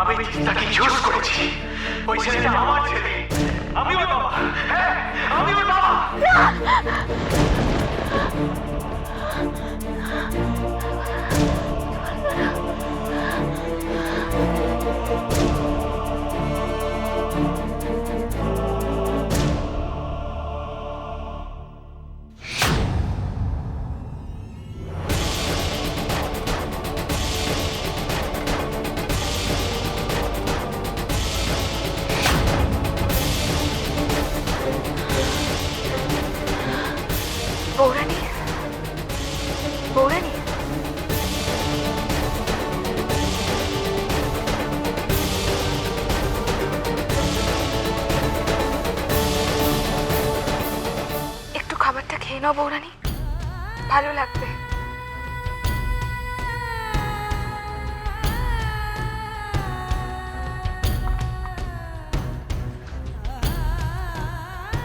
আমি তাকে চুজ করেছি। ওই ছেলেটা আমার ছেলে, আমি ওর বাবা। হ্যাঁ, আমি ওর বাবা। বৌরানী, বৌরানী, একটু খাবারটা খেয়ে নাও বৌরানী, ভালো লাগবে।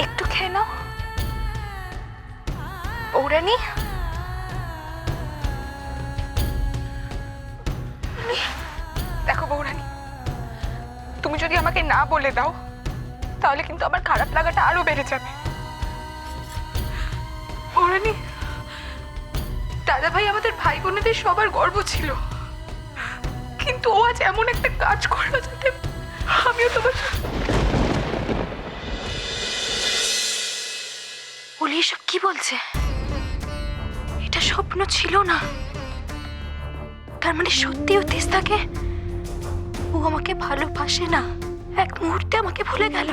একটু খেয়ে নাও বৌরানী। দেখো বৌরানী, তুমি যদি আমাকে না বলে দাও তাহলে কিন্তু আমার খারাপ লাগাটা আরো বেড়ে যাবে। বৌরানী, দাদা ভাই আমাদের ভাই বোনেদের সবার গর্ব ছিল, কিন্তু ও আজ এমন একটা কাজ করলো যাতে আমিও তোমার। বলি এসব কি বলছে? এটা স্বপ্ন ছিল না, তার মানে সত্যি ও তিস্তাকে, ও আমাকে ভালোবাসে না, এক মুহূর্তে আমাকে ভুলে গেল।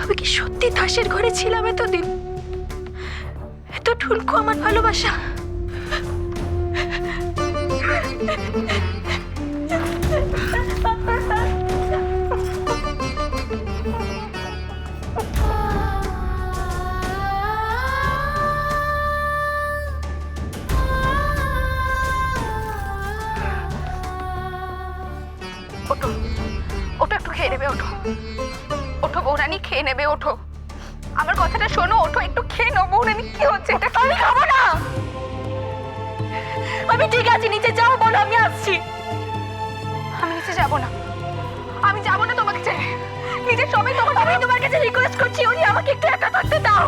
আমি কি সত্যি তাসের ঘরে ছিলাম এতদিন? এত ঠুনকো আমার ভালোবাসা। ওঠো, ওঠো, একটু খেয়ে নেবে, ওঠো, ওঠো বৌরানী, খেয়ে নেবে, ওঠো, আমার কথাটা শোনো, ওঠো, একটু খেয়ে নাও বৌরানী। কি হচ্ছে এটা? আমি খাবো না। আমি ঠিক আছে, নিচে যাও, বলো আমি আসছি। আমি নিচে যাবো না, আমি যাবো না তোমাকে ছেড়ে। নিচে সবাই তোমার, আমি তোমার কাছে রিকোয়েস্ট করছি, উনি আমাকে একটু একা থাকতে দাও।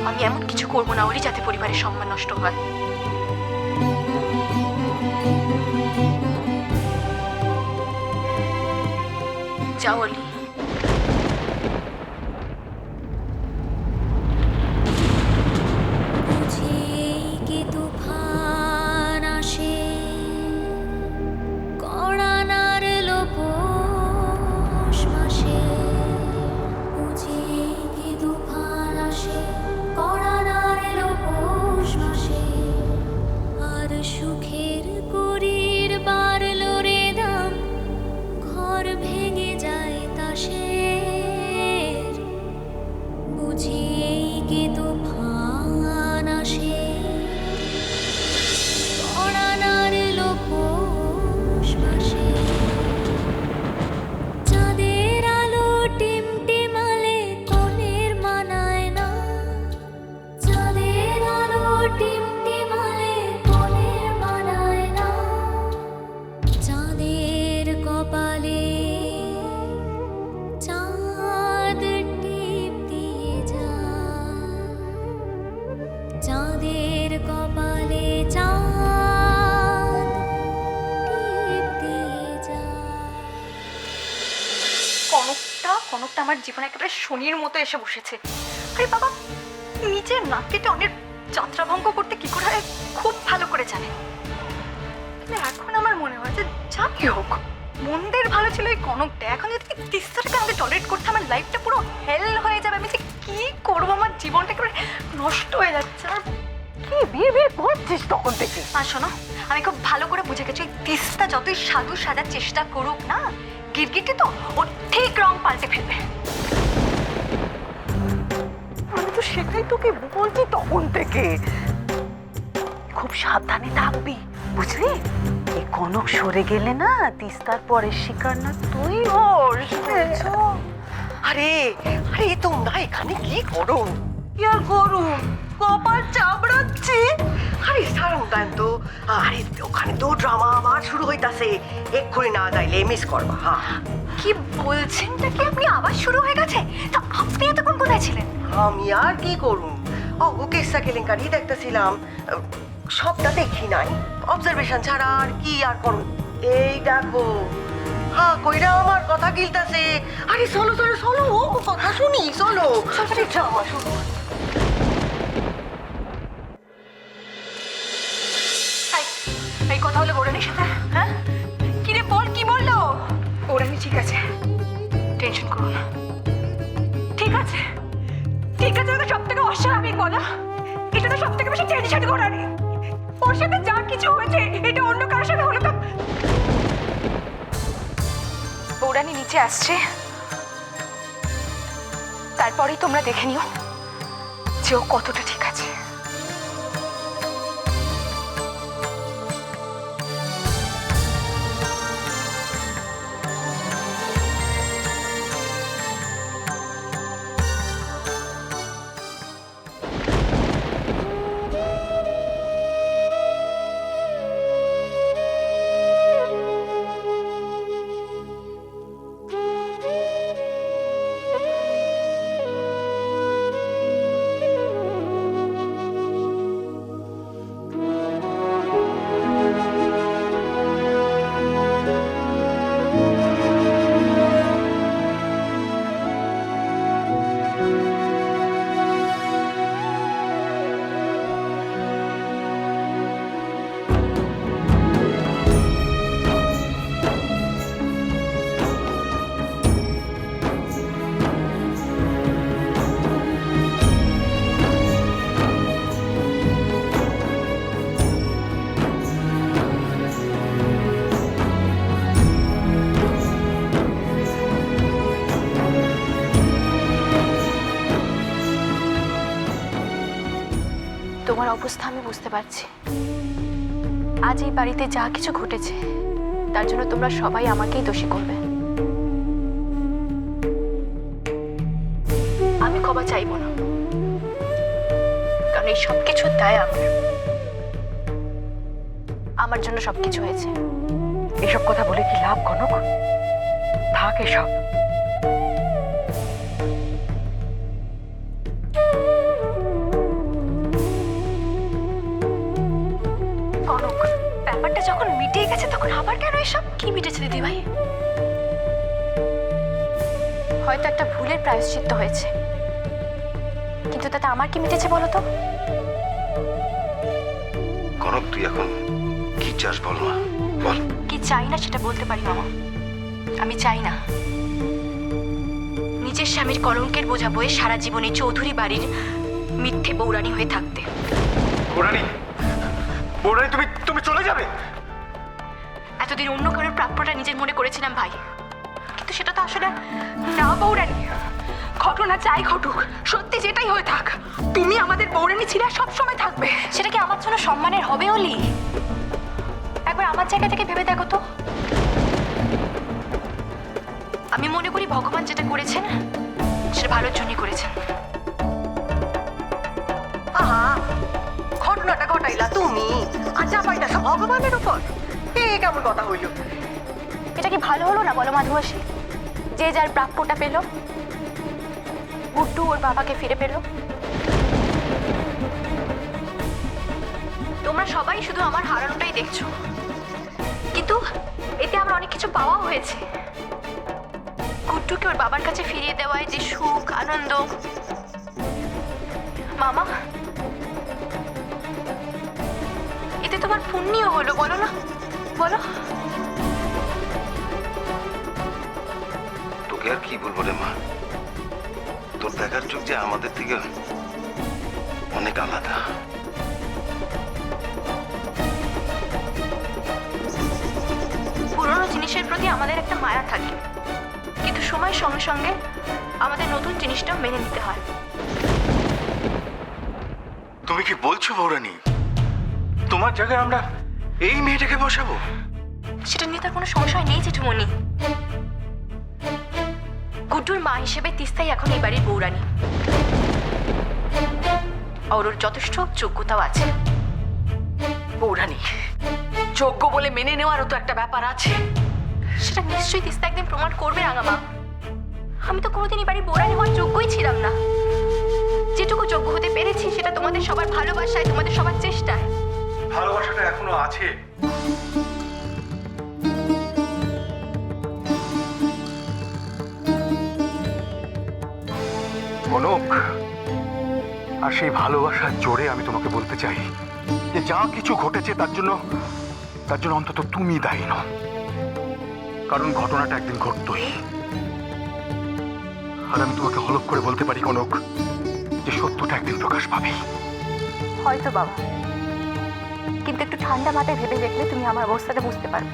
আমি এমন কিছু করবো না ওরই যাতে পরিবারের সম্মান নষ্ট হয়। যাও অলি। সুখের করির বারল রে দাম, ঘর ভেঙে যায় তাসের, বুঝি এই কি তুফান আসে, পরানার লোপোষ মাসে। চাঁদের আলো টিমটিমালে কোণের মানায় না, চাঁদের আলো টিমটিমালে কোণের মানায় না, চাঁদের কপালে চাঁদ টিপ দিয়ে যায়, চাঁদের কপালে চাঁদ টিপ দিয়ে যায়। কনকটা আমার জীবনে একেবারে শনির মতো এসে বসেছে। আরে বাবা, নিজের নাক কেটে অনেক যাত্রা ভঙ্গ করতে কি করে হয় খুব ভালো করে জানে। কিন্তু এখন আমার মনে হয় যে যা কি হোক, মন্দের ভালো ছিল এই কনকটা। এখন যদি তিস্তাটাকে আমাকে টলারেট করতে, আমার লাইফটা পুরো হেল হয়ে যাবে। আমি যে কি করবো, আমার জীবনটা একেবারে নষ্ট হয়ে যাচ্ছে। আর কি বিয়ে করছিস তখন থেকে? আর শোনো, আমি খুব ভালো করে বুঝে গেছি, ওই তিস্তা যতই সাধু সাজার চেষ্টা করুক না, গিরগিটি তো ওর ঠিক রং পাল্টে ফেলবে। আমি তো সেটাই তোকে বলছি তখন থেকে, খুব সাবধানে থাকবি, বুঝলি? এই কনক সরে গেলে না, তিস্তার পরের শিকার না তুই হোস। আরে আরে তোমরা এখানে কি করো? কি আর করুন, কপাল চাবড়াচ্ছে। আরে সারুন দেন তো। আরে ওখানে তো ড্রামা আবার শুরু হইতাছে, এক্ষুনি না যাইলে মিস করবা। হ্যাঁ, কি বলছেনটা কি আপনি আবার শুরু হয়ে গেছে? তা আপনি এতক্ষণ কোথায় ছিলেন? আমি আর কি করুন, কেসটা কেলেঙ্কারি দেখতেছিলাম। সবটা দেখি নাই, অবজারভেশন ছাড়া আর কি আর করুন। এই দেখো, হ্যাঁ কইরা আমার কথা গিলতাছে। আরে চলো চলো চলো, ও কথা শুনি, চলো। আরে ড্রামা শুরু। এই কথা হলো বৌরানির সাথে? হ্যাঁ, কি রে বল, কি বললো? বৌরানি ঠিক আছে, টেনশন করো না। ঠিক আছে ঠিক আছে, ওটা সব থেকে অস্বাভাবিক বলো। এটা তো সব থেকে বেশি টেনশন করারই। ওর সাথে যা কিছু হয়েছে এটা অন্য কারোর সাথে হলো তো। বৌরানি নিচে আসছে, তারপরেই তোমরা দেখে নিও যে ও কতটা ঠিক আছে। তোমার অবস্থা আমি বুঝতে পারছি। আজ এই বাড়িতে যা কিছু ঘটেছে তার জন্য তোমরা সবাই আমাকেই দোষী করবে। আমি ক্ষমা চাইব না, কারণ এই সব কিছুর দায় আমার জন্য সবকিছু হয়েছে। এসব কথা বলে কি লাভ কনক? থাক এসব। কনক, ব্যাপারটা যখন মিটে গেছে তখন আবার কেন এসব? কি মিটেছে দিদি ভাই? হয়তো একটা ভুলের প্রায়শ্চিত্ত হয়েছে, কিন্তু তাতে আমার কি মিটেছে বলো তো? কনক, তুই এখন কি চাস বল না, বল। কি চাই না সেটা বলতে পারি মামা। আমি চাই না নিজের স্বামীর কলঙ্কের বোঝা বয়ে সারা জীবনে চৌধুরী বাড়ির মিথ্যে বৌরানী হয়ে থাকতে। বৌরানী, বৌরানী, তুমি তুমি চলে যাবে? এতদিন অন্য কারোর প্রাপ্যটা নিজের মনে করেছিলাম ভাই, কিন্তু সেটা তো আসলে না বৌরানী। ঘটনা যাই ঘটুক, সত্যি যেটাই হয়ে থাক, তুমি আমাদের বৌরানী ছিলে, সব সময় থাকবে। সেটা কি আমার জন্য সম্মানের হবে অলি? একবার আমার জায়গা থেকে ভেবে দেখো তো। আমি মনে করি ভগবান যেটা করেছেন সেটা ভালোর জন্যই করেছেন। আহা, ঘটনাটা ঘটাইলা তুমি, আর চাপাইতাছ ভগবানের উপর। এ কেমন কথা হইল? এটা কি ভালো হলো না বলো মাধুবাসী? যে যার প্রাপ্যটা পেল, গুড্ডু ওর বাবাকে ফিরে পেল। তোমরা সবাই শুধু আমার হারানোটাই দেখছো, কিন্তু এতে আমার অনেক কিছু পাওয়া হয়েছে। গুড্ডুকে ওর বাবার কাছে ফিরিয়ে দেওয়ায় যে সুখ আনন্দ, মামা, এতে তোমার পুণ্যও হলো, বলো না বলো? তোকে আর কি বলবো রে মা, তোর দেখার চোখ যে আমাদের থেকে অনেক আলাদা। পুরনো জিনিসের প্রতি আমাদের একটা মায়া থাকে, কিন্তু সময়ের সঙ্গে সঙ্গে আমাদের নতুন জিনিসটাও মেনে নিতে হয়। তুমি কি বলছো বৌরানী? তোমার জায়গায় আমরা এই মেয়েটাকে বসাবো? সেটা নিয়ে তার কোনো সংশয় নেই জেঠুমণি। গুড্ডু অন্টুর মা হিসেবে তিস্তাই এখন এই বাড়ির বউরানী। আর ওর যথেষ্ট যোগ্যতাও আছে। বৌরানী যোগ্য বলে মেনে নেওয়ারও তো একটা ব্যাপার আছে। সেটা নিশ্চয়ই তিস্তা একদিন প্রমাণ করবে রাঙামা। আমি তো কোনোদিন এই বাড়ির বউরানী হওয়ার যোগ্যই ছিলাম না। যেটুকু যোগ্য হতে পেরেছি সেটা তোমাদের সবার ভালোবাসায়, তোমাদের সবার চেষ্টায়। ভালোবাসাটা এখনো আছে। কনক, আর সেই ভালোবাসার জোরে আমি তোমাকে বলতে চাই যে যা কিছু ঘটেছে তার জন্য অন্তত তুমি দায়ী নও। কারণ ঘটনাটা একদিন ঘটতই। আর আমি তোমাকে হলফ করে বলতে পারি কনক, যে সত্যটা একদিন প্রকাশ পাবে। হয়তো বাবা, কিন্তু একটু ঠান্ডা মাথায় ভেবে দেখলে তুমি আমার অবস্থাটা বুঝতে পারবে।